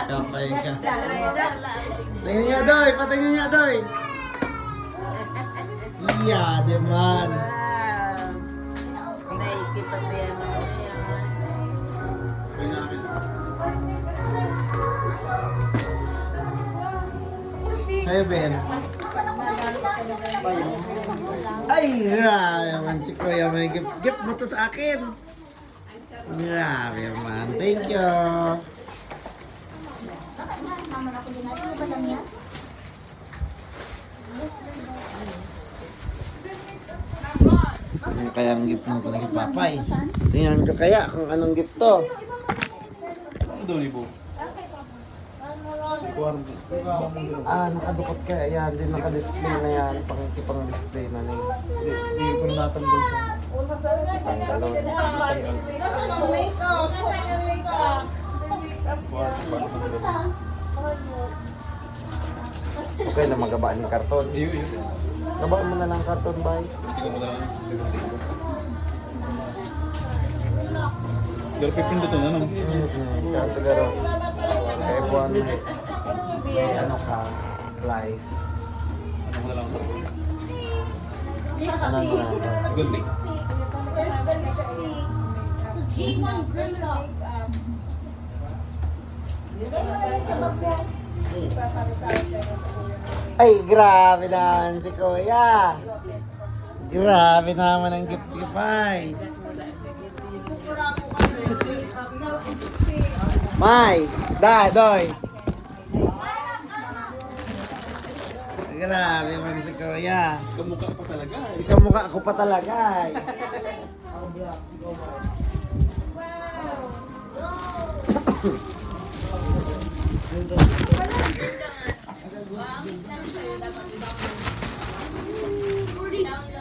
Kapay ka. Tingnan niya, Doy. Patingin niya, Doy. Iya, di man. Nakikita ko yan. Seven. Ay, grabe man si Kuya. May gift mo to sa akin. Grabe man. Thank you. Ano kaya ang gift mo kay Papay? Tingnan ko kaya kung anong gift to. Nakadukot kaya yan. Hindi naka-display na yan. Pang display na na yun. Hindi ko natandol siya. Pantalon. Okay na magabaan yung karton. Gabaan mo na lang karton, bye. Pero pipindot na no? Kaya siguro, everyone, ano ka, flies. Ano mo na lang ito? Ano na? Good mix. G1 Grimlock. Ay, grabe naman si Kuya. Grabe naman ang gift-gipay. May, Doy. Grabe man si Kuya. Kamukha pa talaga eh. Kamukha ko pa talaga eh. Please.